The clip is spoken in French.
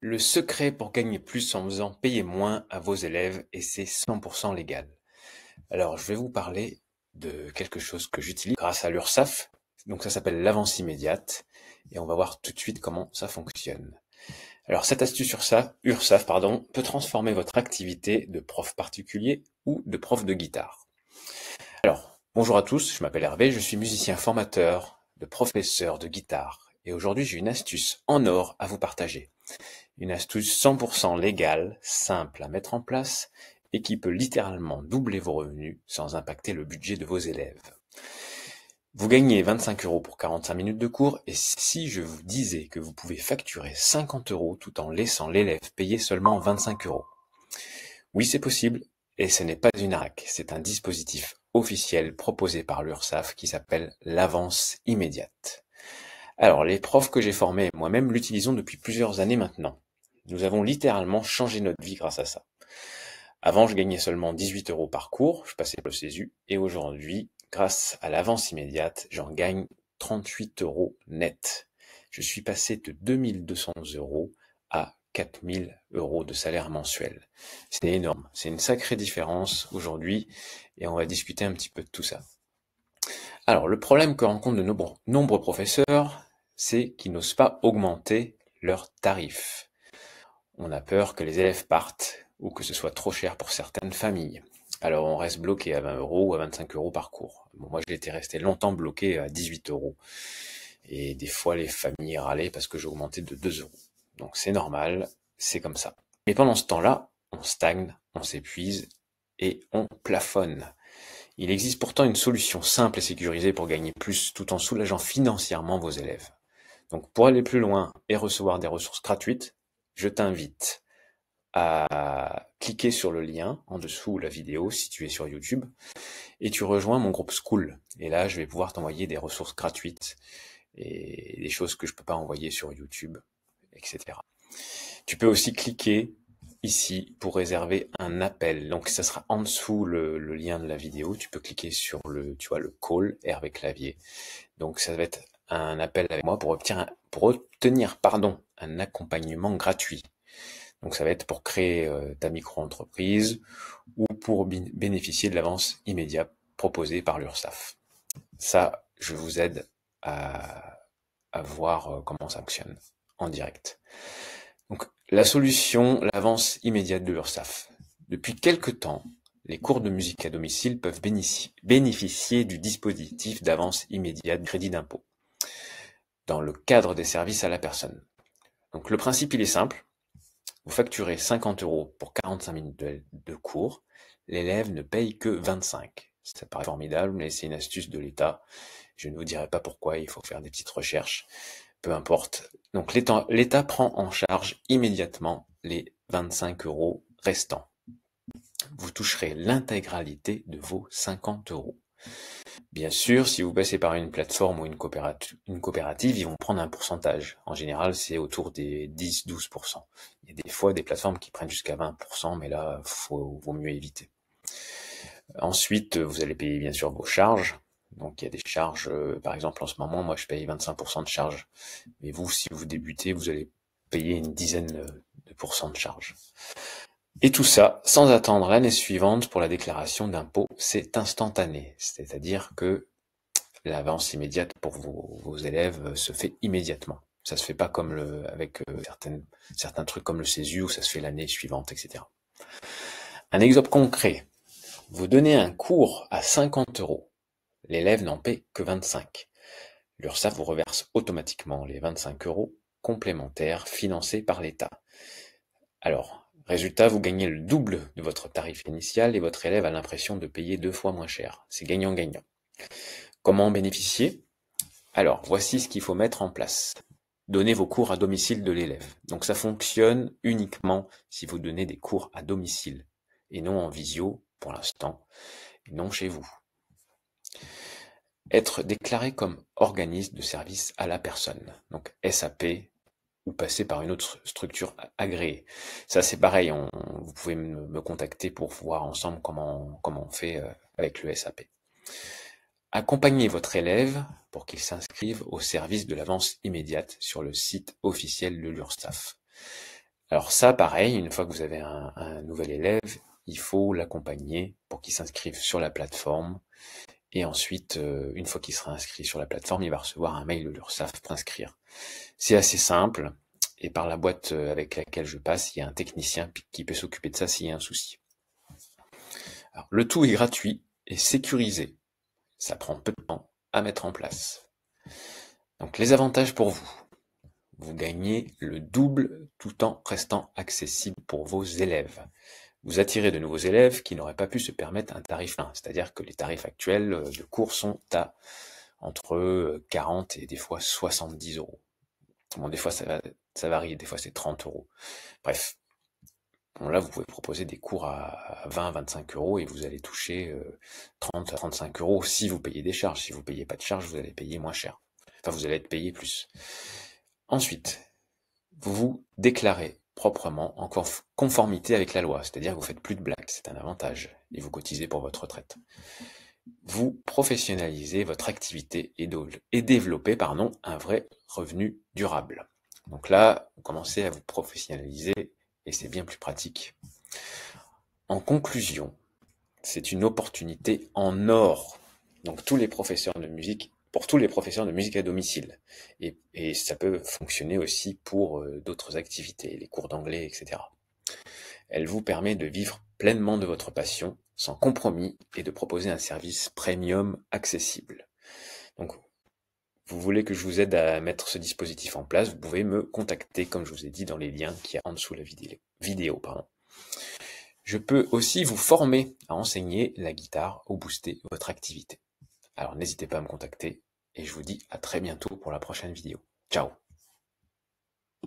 Le secret pour gagner plus en faisant payer moins à vos élèves et c'est 100% légal. Alors, je vais vous parler de quelque chose que j'utilise grâce à l'URSSAF. Donc, ça s'appelle l'avance immédiate et on va voir tout de suite comment ça fonctionne. Alors, cette astuce URSSAF, peut transformer votre activité de prof particulier ou de prof de guitare. Alors, bonjour à tous, je m'appelle Hervé, je suis musicien formateur de professeur de guitare et aujourd'hui j'ai une astuce en or à vous partager. Une astuce 100% légale, simple à mettre en place et qui peut littéralement doubler vos revenus sans impacter le budget de vos élèves. Vous gagnez 25 € pour 45 minutes de cours et si je vous disais que vous pouvez facturer 50 € tout en laissant l'élève payer seulement 25 €. Oui, c'est possible et ce n'est pas une arnaque, c'est un dispositif officiel proposé par l'URSSAF qui s'appelle l'avance immédiate. Alors, les profs que j'ai formés et moi-même l'utilisons depuis plusieurs années maintenant. Nous avons littéralement changé notre vie grâce à ça. Avant, je gagnais seulement 18 € par cours, je passais le CESU, et aujourd'hui, grâce à l'avance immédiate, j'en gagne 38 € net. Je suis passé de 2200 € à 4000 € de salaire mensuel. C'est énorme, c'est une sacrée différence aujourd'hui, et on va discuter un petit peu de tout ça. Alors, le problème que rencontrent de nombreux professeurs, c'est qu'ils n'osent pas augmenter leurs tarifs. On a peur que les élèves partent ou que ce soit trop cher pour certaines familles. Alors on reste bloqué à 20 € ou à 25 € par cours. Bon, moi j'étais resté longtemps bloqué à 18 €. Et des fois les familles râlaient parce que j'augmentais de 2 €. Donc c'est normal, c'est comme ça. Mais pendant ce temps-là, on stagne, on s'épuise et on plafonne. Il existe pourtant une solution simple et sécurisée pour gagner plus tout en soulageant financièrement vos élèves. Donc pour aller plus loin et recevoir des ressources gratuites, je t'invite à cliquer sur le lien en dessous de la vidéo si tu es sur YouTube et tu rejoins mon groupe School. Et là, je vais pouvoir t'envoyer des ressources gratuites et des choses que je peux pas envoyer sur YouTube, etc. Tu peux aussi cliquer ici pour réserver un appel. Donc ça sera en dessous le lien de la vidéo. Tu peux cliquer sur le call Hervé Clavier. Donc ça va être un appel avec moi pour obtenir un accompagnement gratuit. Donc ça va être pour créer ta micro-entreprise ou pour bénéficier de l'avance immédiate proposée par l'URSSAF. Ça, je vous aide à voir comment ça fonctionne en direct. Donc la solution, l'avance immédiate de l'URSSAF. Depuis quelque temps, les cours de musique à domicile peuvent bénéficier du dispositif d'avance immédiate de crédit d'impôt dans le cadre des services à la personne. Donc le principe, il est simple. Vous facturez 50 € pour 45 minutes de cours, l'élève ne paye que 25. Ça paraît formidable, mais c'est une astuce de l'État. Je ne vous dirai pas pourquoi, il faut faire des petites recherches. Peu importe. Donc l'État prend en charge immédiatement les 25 € restants. Vous toucherez l'intégralité de vos 50 €. Bien sûr, si vous passez par une plateforme ou une coopérative, ils vont prendre un pourcentage. En général, c'est autour des 10-12%. Il y a des fois des plateformes qui prennent jusqu'à 20%, mais là, vaut mieux éviter. Ensuite, vous allez payer bien sûr vos charges. Donc il y a des charges, par exemple en ce moment, moi je paye 25% de charges. Mais vous, si vous débutez, vous allez payer une dizaine de pourcents de charges. Et tout ça sans attendre l'année suivante pour la déclaration d'impôt, c'est instantané. C'est-à-dire que l'avance immédiate pour vos élèves se fait immédiatement. Ça se fait pas comme avec certains trucs comme le CESU où ça se fait l'année suivante, etc. Un exemple concret. Vous donnez un cours à 50 €. L'élève n'en paie que 25. L'URSSAF vous reverse automatiquement les 25 € complémentaires financés par l'État. Alors, résultat, vous gagnez le double de votre tarif initial et votre élève a l'impression de payer 2 fois moins cher. C'est gagnant-gagnant. Comment en bénéficier? Alors, voici ce qu'il faut mettre en place. Donnez vos cours à domicile de l'élève. Donc ça fonctionne uniquement si vous donnez des cours à domicile et non en visio pour l'instant, et non chez vous. Être déclaré comme organisme de service à la personne, donc SAP, ou passer par une autre structure agréée. Ça c'est pareil, vous pouvez me contacter pour voir ensemble comment on fait avec le SAP. Accompagnez votre élève pour qu'il s'inscrive au service de l'avance immédiate sur le site officiel de l'URSSAF. Alors ça, pareil, une fois que vous avez un nouvel élève, il faut l'accompagner pour qu'il s'inscrive sur la plateforme. Et ensuite, une fois qu'il sera inscrit sur la plateforme, il va recevoir un mail de l'URSSAF pour s'inscrire. C'est assez simple. Et par la boîte avec laquelle je passe, il y a un technicien qui peut s'occuper de ça s'il y a un souci. Alors, le tout est gratuit et sécurisé. Ça prend peu de temps à mettre en place. Donc les avantages pour vous. Vous gagnez le double tout en restant accessible pour vos élèves. Vous attirez de nouveaux élèves qui n'auraient pas pu se permettre un tarif 1, c'est-à-dire que les tarifs actuels de cours sont à entre 40 et des fois 70 euros. Bon, des fois ça varie, des fois c'est 30 euros. Bref, bon, là vous pouvez proposer des cours à 20-25 euros et vous allez toucher 30 à 35 euros si vous payez des charges. Si vous ne payez pas de charges, vous allez payer moins cher. Enfin, vous allez être payé plus. Ensuite, vous vous déclarez proprement en conformité avec la loi, c'est-à-dire que vous faites plus de blagues, c'est un avantage, et vous cotisez pour votre retraite. Vous professionnalisez votre activité et développez un vrai revenu durable. Donc là, vous commencez à vous professionnaliser et c'est bien plus pratique. En conclusion, c'est une opportunité en or. Donc pour tous les professeurs de musique à domicile. Et ça peut fonctionner aussi pour d'autres activités, les cours d'anglais, etc. Elle vous permet de vivre pleinement de votre passion, sans compromis, et de proposer un service premium accessible. Donc, vous voulez que je vous aide à mettre ce dispositif en place, vous pouvez me contacter, comme je vous ai dit, dans les liens qu'il y a en dessous de la vidéo. Je peux aussi vous former à enseigner la guitare ou booster votre activité. Alors n'hésitez pas à me contacter et je vous dis à très bientôt pour la prochaine vidéo. Ciao!